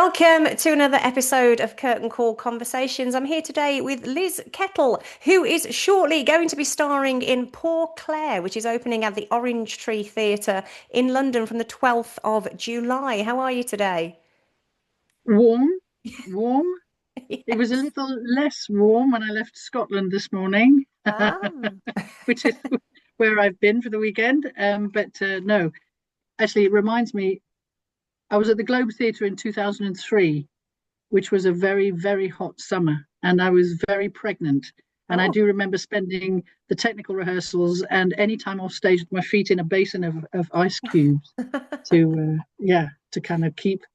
Welcome to another episode of Curtain Call Conversations. I'm here today with Liz Kettle, who is shortly going to be starring in Poor Clare, which is opening at the Orange Tree Theatre in London from the 12th of July. How are you today? Warm, warm. It was a Yes. little less warm when I left Scotland this morning, Ah. which is where I've been for the weekend. But no, actually, it reminds me, I was at the Globe Theatre in 2003, which was a very, very hot summer, and I was very pregnant. And I Oh. do remember spending the technical rehearsals and any time off stage with my feet in a basin of ice cubes to kind of keep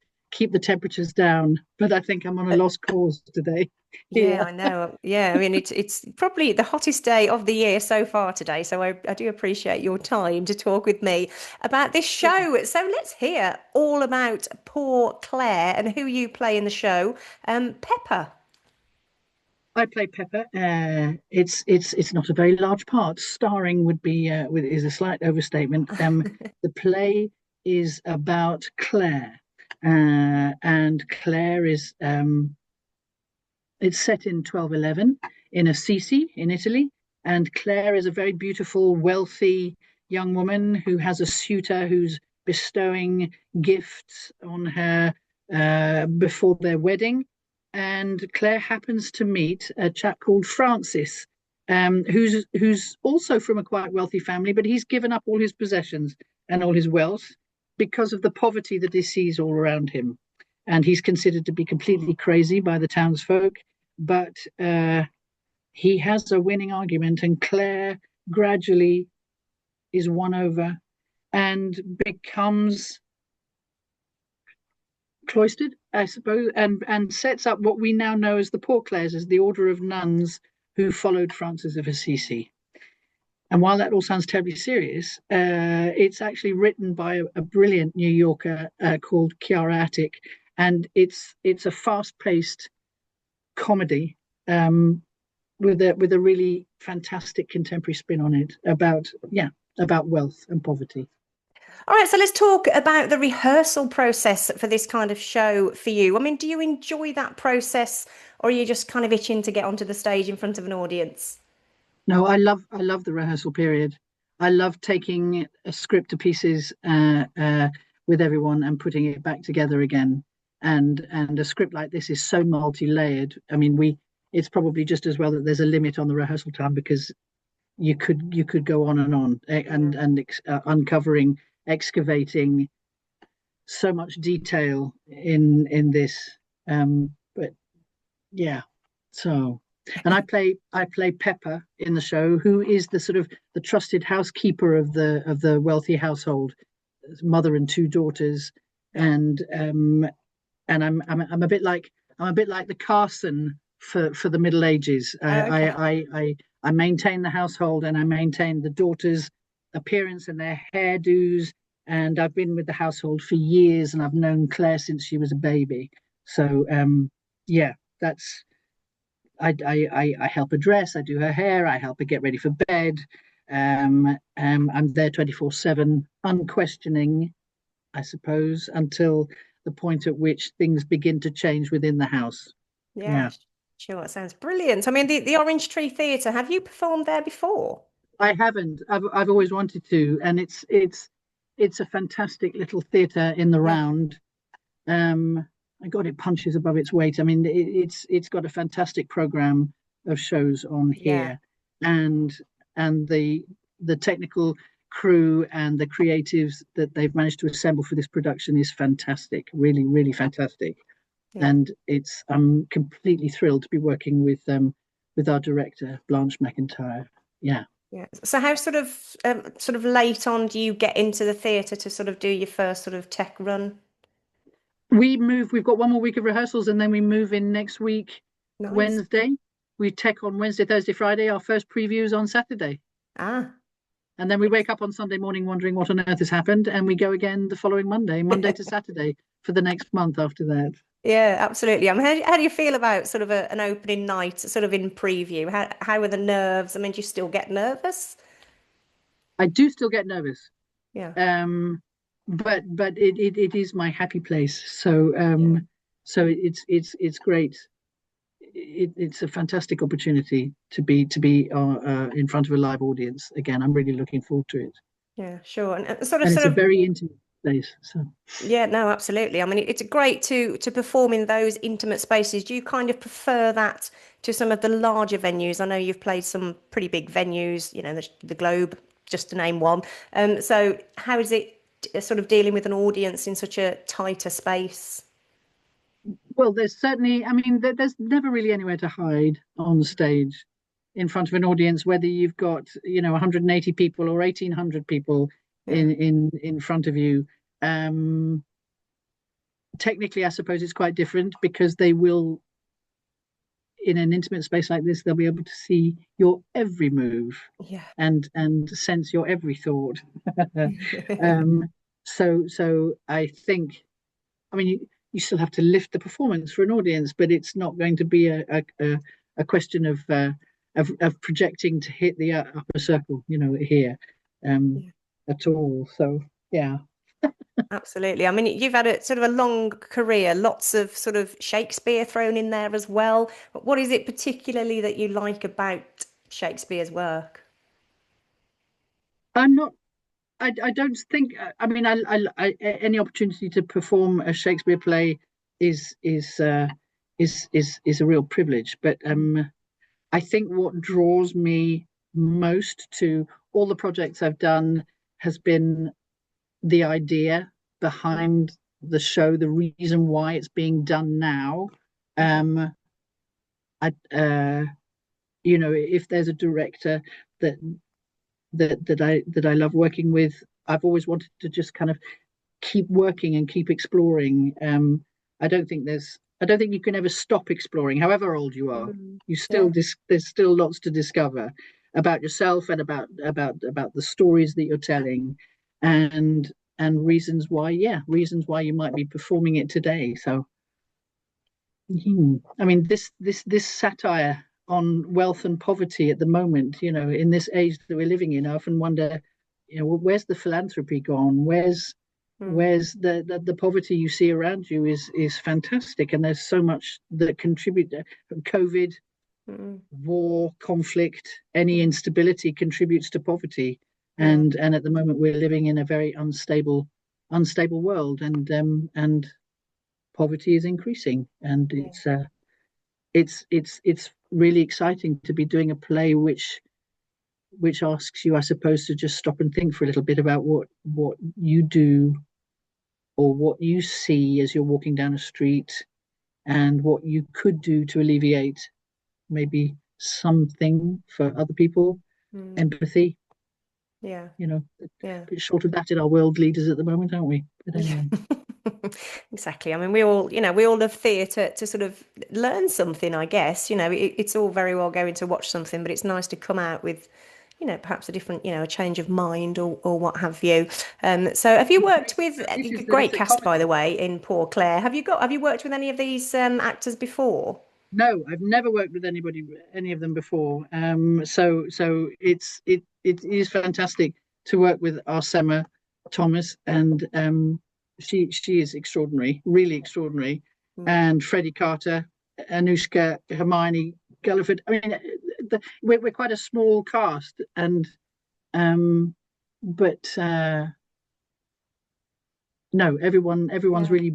the temperatures down. But I think I'm on a lost cause today Yeah, here. I know. Yeah, I mean it's probably the hottest day of the year so far today. So I do appreciate your time to talk with me about this show. So let's hear all about Poor Clare and who you play in the show. Peppa. I play Pepper. It's not a very large part. Starring would be is a slight overstatement. The play is about Claire, and Claire is it's set in 1211 in Assisi in Italy, and Claire is a very beautiful, wealthy young woman who has a suitor who's bestowing gifts on her before their wedding. And Claire happens to meet a chap called Francis, who's also from a quite wealthy family, but he's given up all his possessions and all his wealth because of the poverty that he sees all around him. And he's considered to be completely crazy by the townsfolk, but he has a winning argument, and Claire gradually is won over and becomes cloistered, I suppose, and sets up what we now know as the Poor Clares, as the order of nuns who followed Francis of Assisi. And while that all sounds terribly serious, it's actually written by a brilliant New Yorker called Chiara Attic, and it's a fast-paced comedy with a really fantastic contemporary spin on it about wealth and poverty. All right, so let's talk about the rehearsal process for this kind of show for you. I mean, do you enjoy that process or are you just kind of itching to get onto the stage in front of an audience? No, I love the rehearsal period. I love taking a script to pieces with everyone and putting it back together again. And a script like this is so multi-layered. I mean, we it's probably just as well that there's a limit on the rehearsal time because you could go on Yeah. and uncovering, excavating so much detail in this. But yeah, so and I play Pepper in the show, who is the sort of the trusted housekeeper of the wealthy household, mother and two daughters, Yeah. and I'm a bit like the Carson for the Middle Ages. Okay. I maintain the household and I maintain the daughters' appearance and their hairdos. And I've been with the household for years, and I've known Claire since she was a baby. So yeah, that's I help her dress, I do her hair, I help her get ready for bed. I'm there 24/7, unquestioning, I suppose, until the point at which things begin to change within the house. Yeah, Yeah, sure. It sounds brilliant. I mean, the Orange Tree Theatre, have you performed there before? I haven't. I've always wanted to, and it's a fantastic little theatre in the Yeah. round. Um, I God, it punches above its weight. I mean, it's got a fantastic program of shows on Yeah. here, and and the technical crew and the creatives that they've managed to assemble for this production is fantastic. Really, really fantastic. Yeah. And I'm completely thrilled to be working with our director Blanche McIntyre. Yeah. Yeah. So how sort of late on do you get into the theatre to sort of do your first sort of tech run? We've got one more week of rehearsals, and then we move in next week, Nice. Wednesday. We tech on Wednesday, Thursday, Friday. Our first previews on Saturday. Ah. And then we wake up on Sunday morning wondering what on earth has happened. And we go again the following Monday, Monday to Saturday for the next month after that. Yeah, absolutely. I mean, how do you feel about sort of an opening night, sort of in preview? How are the nerves? I mean, do you still get nervous? I do still get nervous. Yeah. Um, but it is my happy place. So Yeah. So it's great. It's a fantastic opportunity to be in front of a live audience again. I'm really looking forward to it, Yeah, sure. And and it's a very intimate place. So yeah, no, absolutely. I mean, it's great to perform in those intimate spaces. Do you kind of prefer that to some of the larger venues? I know you've played some pretty big venues, the Globe, just to name one. So how is it sort of dealing with an audience in such a tighter space? well, there's certainly, I mean, there's never really anywhere to hide on stage in front of an audience, whether you've got, 180 people or 1,800 people Yeah, in front of you. Um, Technically, I suppose it's quite different because they will, in an intimate space like this, they'll be able to see your every move yeah. and sense your every thought. um, so I think, I mean, you still have to lift the performance for an audience, but it's not going to be a question of projecting to hit the upper circle, here, um, Yeah. at all. So yeah. Absolutely. I mean, you've had a sort of a long career, lots of sort of Shakespeare thrown in there as well. But what is it particularly that you like about Shakespeare's work? I'm not. I don't think. I mean, any opportunity to perform a Shakespeare play is is uh, is a real privilege. But I think what draws me most to all the projects I've done has been the idea behind the show, the reason why it's being done now. Mhm. Um, I, if there's a director that that I love working with, I've always wanted to just kind of keep working and keep exploring. I don't think you can ever stop exploring, however old you are. Mm. You still Yeah, there's still lots to discover about yourself and about the stories that you're telling, and reasons why you might be performing it today. So I mean, this satire on wealth and poverty at the moment, in this age that we're living in, I often wonder, where's the philanthropy gone? mm. Where's the poverty you see around you is fantastic, and there's so much that contribute. COVID, Mm. war, conflict, any instability contributes to poverty, Yeah, and at the moment we're living in a very unstable world, and poverty is increasing, and yeah, it's really exciting to be doing a play which asks you, I suppose, to just stop and think for a little bit about what you do or what you see as you're walking down a street, and what you could do to alleviate maybe something for other people. mm. Empathy, Yeah, a yeah. bit short of that in our world leaders at the moment, aren't we? But Yeah. anyway. Exactly. I mean, we all love theatre to sort of learn something, I guess. It's all very well going to watch something, but it's nice to come out with, perhaps a different, a change of mind or what have you. So have you worked with The beauty is that great it's a cast, by the comedy. way, in Poor Clare? Have you worked with any of these actors before? No, I've never worked with any of them before. So it is fantastic to work with Arsema Thomas, and she is extraordinary, really extraordinary, Mm. and Freddie Carter, Anushka, Hermione, Gulliford. I mean, we're quite a small cast, and um, but no, everyone's Yeah. really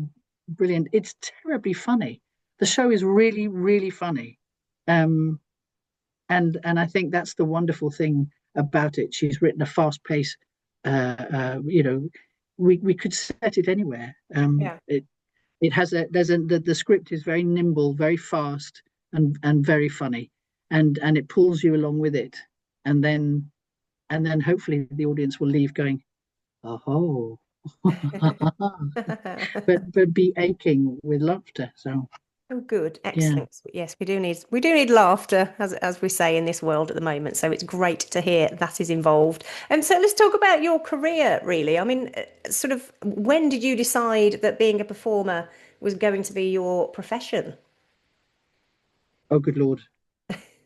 brilliant. It's terribly funny. The show is really, really funny. Um, and I think that's the wonderful thing about it. She's written a fast pace. We could set it anywhere. Yeah. It has the script is very nimble, very fast, and very funny, and it pulls you along with it, and then hopefully the audience will leave going, oh, but be aching with laughter. So Oh, good, yeah. excellent. Yes, we do need laughter, as we say in this world at the moment. So it's great to hear that is involved. And so let's talk about your career, really. I mean, sort of, when did you decide that being a performer was going to be your profession? Oh, good Lord.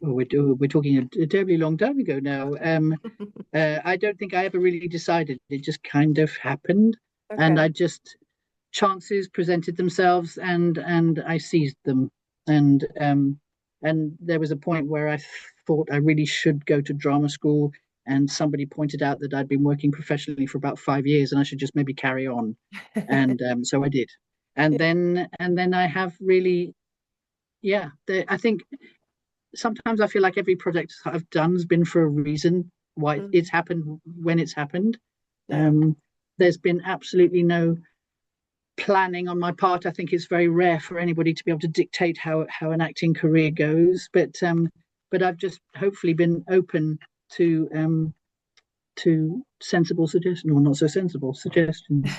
Well, we're talking a terribly long time ago now. I don't think I ever really decided. It just kind of happened, and Okay. I just chances presented themselves, and I seized them. And there was a point where I thought I really should go to drama school, and somebody pointed out that I'd been working professionally for about 5 years, and I should just maybe carry on. And so I did. And then I have really, yeah. I think sometimes I feel like every project I've done has been for a reason why Mm. it's happened when it's happened. Yeah. Um, there's been absolutely no planning on my part. I think it's very rare for anybody to be able to dictate how an acting career goes. But I've just hopefully been open to sensible suggestions, or not so sensible suggestions.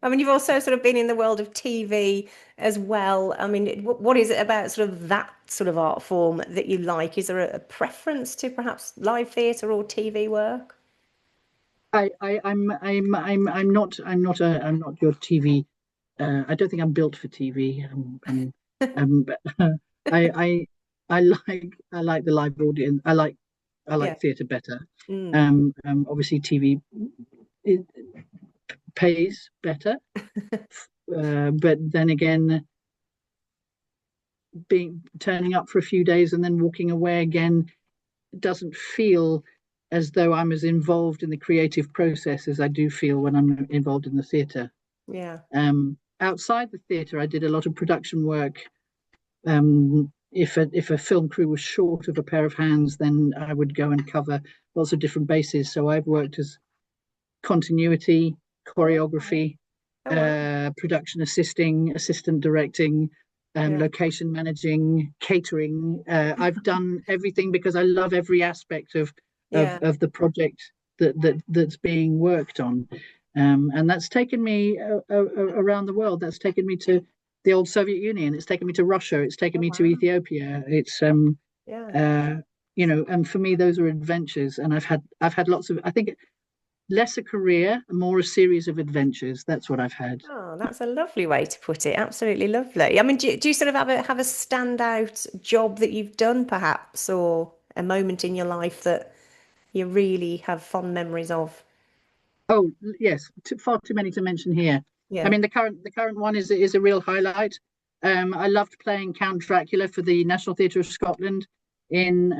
I mean, you've also sort of been in the world of TV as well. I mean, what is it about sort of that sort of art form that you like? Is there a preference to perhaps live theatre or TV work? I'm not your TV. I don't think I'm built for TV. But, I I like the live audience. I Yeah. like theatre better. Mm. Obviously TV it pays better, but then again, being turning up for a few days and then walking away again doesn't feel as though I'm as involved in the creative process as I do feel when I'm involved in the theatre. Yeah. Outside the theatre, I did a lot of production work. If a film crew was short of a pair of hands, then I would go and cover lots of different bases. So I've worked as continuity, Oh, wow. choreography, Oh, wow. production assisting, assistant directing, Yeah. location managing, catering. I've done everything because I love every aspect Yeah. of the project that's being worked on, and that's taken me around the world. That's taken me to the old Soviet Union. It's taken me to Russia. It's taken Oh, me to wow. Ethiopia. It's Yeah. uh, and for me those are adventures, and I've had lots of. I think less a career, more a series of adventures. That's what I've had. Oh, that's a lovely way to put it. Absolutely lovely. I mean, do you sort of have a standout job that you've done, perhaps, or a moment in your life that you really have fond memories of? Oh yes, far too many to mention here. I Yeah. mean, the current one is a real highlight. I loved playing Count Dracula for the National Theatre of Scotland in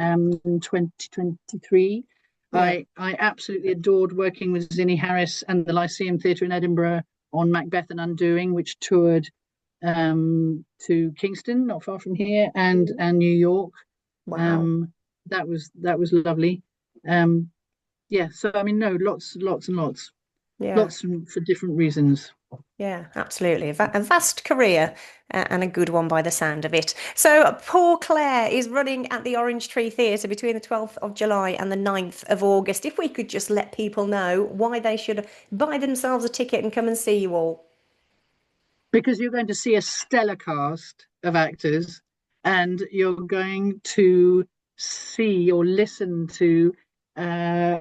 2023. Yeah. I absolutely adored working with Zinni Harris and the Lyceum Theatre in Edinburgh on Macbeth and Undoing, which toured to Kingston, not far from here, and New York. Wow. Um, that was lovely. Um, yeah, so I mean, no, lots and Yeah. lots for different reasons. Yeah, absolutely. A vast career and a good one by the sound of it. So, Poor Clare is running at the Orange Tree Theatre between the 12th of July and the 9th of August. If we could just let people know why they should buy themselves a ticket and come and see you all. Because you're going to see a stellar cast of actors, and you're going to see or listen to a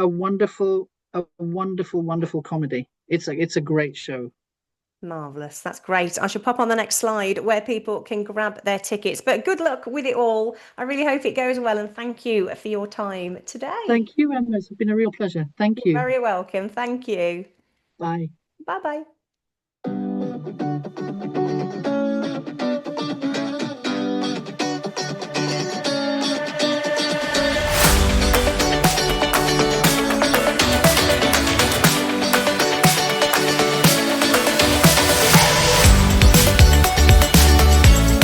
wonderful comedy. It's a great show. Marvellous. That's great. I should pop on the next slide where people can grab their tickets. But good luck with it all. I really hope it goes well and thank you for your time today. Thank you, Emma. It's been a real pleasure. Thank You're you. very welcome. Thank you. Bye. Bye bye.